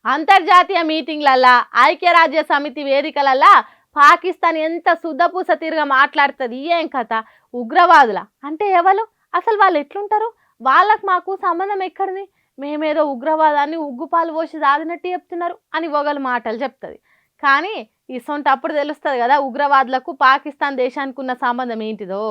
అంతర్జాతీయ మీటింగ్లల్లా ఐక్యరాజ్య సమితి వేదికలల్లా పాకిస్తాన్ ఎంత సుద్దపూస తీరుగా మాట్లాడుతుంది. ఏం కథ? ఉగ్రవాదుల అంటే ఎవరు? అసలు వాళ్ళు ఎట్లుంటారు? వాళ్ళకు మాకు సంబంధం ఎక్కడిది? మేమేదో ఉగ్రవాదాన్ని ఉగ్గుపాలు పోసి దాదినట్టు చెప్తున్నారు అని ఒకళ్ళు మాటలు చెప్తుంది. కానీ ఇసొంటప్పుడు తెలుస్తుంది కదా ఉగ్రవాదులకు పాకిస్తాన్ దేశానికి ఉన్న సంబంధం ఏంటిదో.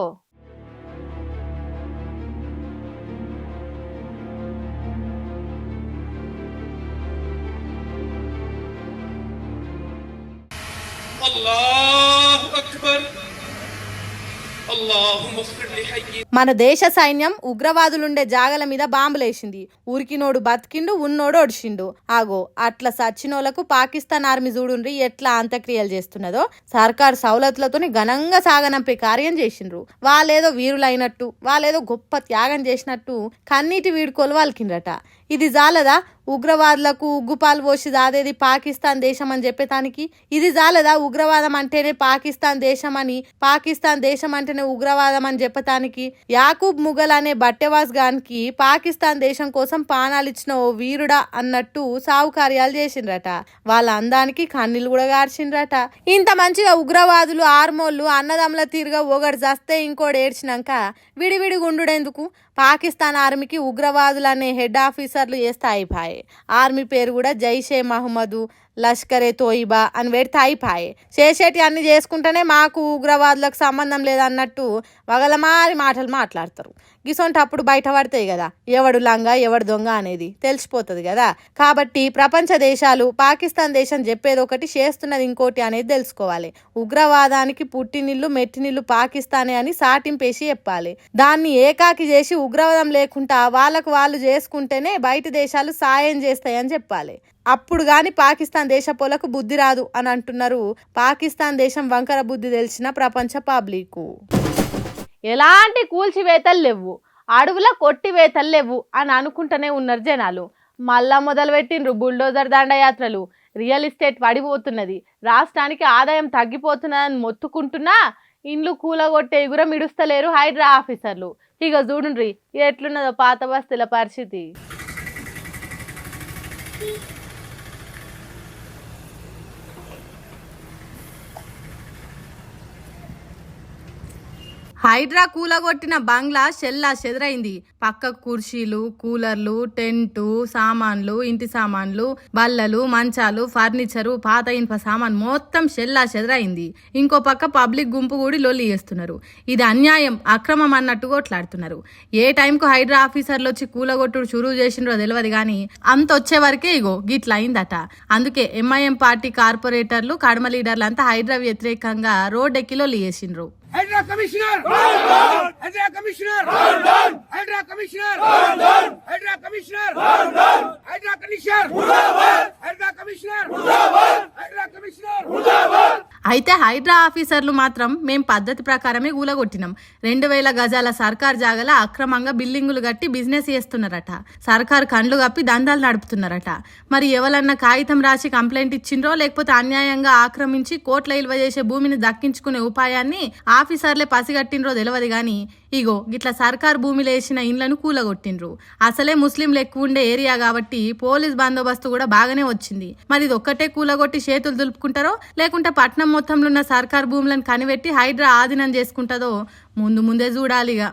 మన దేశ సైన్యం ఉగ్రవాదులుండే జాగల మీద బాంబులేసింది. ఉరికినోడు బతికిండు, ఉన్నోడు ఒడిచిండు. ఆగో అట్లా సచ్చినోళ్లకు పాకిస్తాన్ ఆర్మీ చూడుండ్రి ఎట్లా అంత్యక్రియలు చేస్తున్నదో. సర్కారు సౌలతులతోని ఘనంగా సాగనంపే కార్యం చేసిండ్రు. వాళ్ళేదో వీరులైనట్టు, వాళ్ళేదో గొప్ప త్యాగం చేసినట్టు కన్నీటి వీడుకోలు వాళ్ళకిండ్రట. ఇది జాలదా ఉగ్రవాదులకు ఉగ్గుపాలు పోసి దాదేది పాకిస్తాన్ దేశం అని చెప్పేటానికి? ఇది జాలదా ఉగ్రవాదం అంటేనే పాకిస్తాన్ దేశం అని, పాకిస్తాన్ దేశం అంటేనే ఉగ్రవాదం అని చెప్పటానికి? యాకూబ్ ముగల్ అనే బట్టెవాస్ గానికి పాకిస్తాన్ దేశం కోసం పానాలిచ్చిన ఓ వీరుడా అన్నట్టు సావు కార్యాలు చేసిండ్రట. వాళ్ళ అందానికి కన్నీళ్ళు కూడా గార్చిండ్రట. ఇంత మంచిగా ఉగ్రవాదులు ఆర్మోళ్ళు అన్నదమ్ముల తీరుగా ఒకటి చస్తే ఇంకోటి ఏడ్చినాక విడివిడి గుండుడెందుకు? పాకిస్తాన్ ఆర్మీకి ఉగ్రవాదులు అనే హెడ్ ఆఫీసర్లు చేస్తే అయిపోయాయి. ఆర్మీ పేరు కూడా జైషే మహమ్మద్, లష్కరే తోయిబా అని పెడితే అయిపోయాయి. చేసేటి అన్ని చేసుకుంటేనే మాకు ఉగ్రవాదులకు సంబంధం లేదన్నట్టు వగలమారి మాటలు మాట్లాడతారు. గిసొంటప్పుడు బయట పడతాయి కదా ఎవడు లంగ ఎవడు దొంగ అనేది తెలిసిపోతుంది కదా. కాబట్టి ప్రపంచ దేశాలు పాకిస్తాన్ దేశం చెప్పేది ఒకటి చేస్తున్నది ఇంకోటి అనేది తెలుసుకోవాలి. ఉగ్రవాదానికి పుట్టినిల్లు మెట్టినిల్లు పాకిస్తానే అని సాటింపేసి చెప్పాలి. దాన్ని ఏకాకి చేసి ఉగ్రవాదం లేకుండా వాళ్ళకు వాళ్ళు చేసుకుంటేనే బయట దేశాలు సాయం చేస్తాయని చెప్పాలి. అప్పుడు గాని పాకిస్తాన్ దేశపోలకు బుద్ధి రాదు అని అంటున్నారు పాకిస్తాన్ దేశం వంకర బుద్ధి తెలిసిన ప్రపంచ పబ్లిక్. ఎలాంటి కూల్చివేతలు లేవు, అడవుల కొట్టివేతలు లేవు అని అనుకుంటూనే ఉన్నారు జనాలు. మళ్ళా మొదలు పెట్టిండ్రు బుల్డోజర్ దండయాత్రలు. రియల్ ఎస్టేట్ పడిపోతున్నది, రాష్ట్రానికి ఆదాయం తగ్గిపోతున్నదని మొత్తుకుంటున్నా ఇండ్లు కూలగొట్టే ఎగురం మిడుస్తలేరు హైడ్రా ఆఫీసర్లు. ఇక చూడుండ్రి ఎట్లున్నదో పాత బస్తీల పరిస్థితి. హైడ్రా కూలగొట్టిన బంగ్లా షెల్లా చెదరైంది. పక్క కుర్చీలు, కూలర్లు, టెంటు సామాన్లు, ఇంటి సామాన్లు, బల్లలు, మంచాలు, ఫర్నిచరు, పాత ఇనుప సామాన్ మొత్తం షెల్లా చెదరైంది. ఇంకో పక్క పబ్లిక్ గుంపు కూడి లొల్లి చేస్తున్నారు. ఇది అన్యాయం, అక్రమం అన్నట్టు కొట్లాడుతున్నారు. ఏ టైంకు హైడ్రా ఆఫీసర్లు వచ్చి కూలగొట్టుడు చురువు చేసిండ్రో తెలియదు కానీ అంత వచ్చే వరకే ఇగో గిట్లా అయిందట. అందుకే ఎంఐఎం పార్టీ కార్పొరేటర్లు, కడమ లీడర్లు అంతా హైడ్రా వ్యతిరేకంగా రోడ్డెక్కి లొల్లి చేసిండ్రు. HYDRAA commissioner HYDRAA commissioner HYDRAA commissioner HYDRAA commissioner HYDRAA commissioner HYDRAA commissioner HYDRAA commissioner. అయితే హైడ్రా ఆఫీసర్లు మాత్రం మేం పద్ధతి ప్రకారమే కూలగొట్టినాం. 2000 గజాల సర్కార్ జాగల అక్రమంగా బిల్డింగులు కట్టి బిజినెస్ చేస్తున్నారట. సర్కార్ కండ్లు కప్పి దందాలు నడుపుతున్నారట. మరి ఎవరన్నా కాగితం రాసి కంప్లైంట్ ఇచ్చిండ్రో లేకపోతే అన్యాయంగా ఆక్రమించి కోట్ల విలువ చేసే భూమిని దక్కించుకునే ఉపాయాన్ని ఆఫీసర్లే పసిగట్టిండ్రో తెలియదు కానీ ఇగో గిట్లా సర్కార్ భూమిలో వేసిన ఇండ్లను కూలగొట్టిండ్రు. అసలే ముస్లింలు ఎక్కువ ఉండే ఏరియా కాబట్టి పోలీస్ బందోబస్తు కూడా బాగానే వచ్చింది. మరి ఇది ఒక్కటే కూలగొట్టి చేతులు దులుపుకుంటారో లేకుంటే పట్నం మొత్తంలో ఉన్న సర్కార్ భూములను కనిపెట్టి హైడ్రా ఆధీనం చేసుకుంటుందో ముందే చూడాలిగా.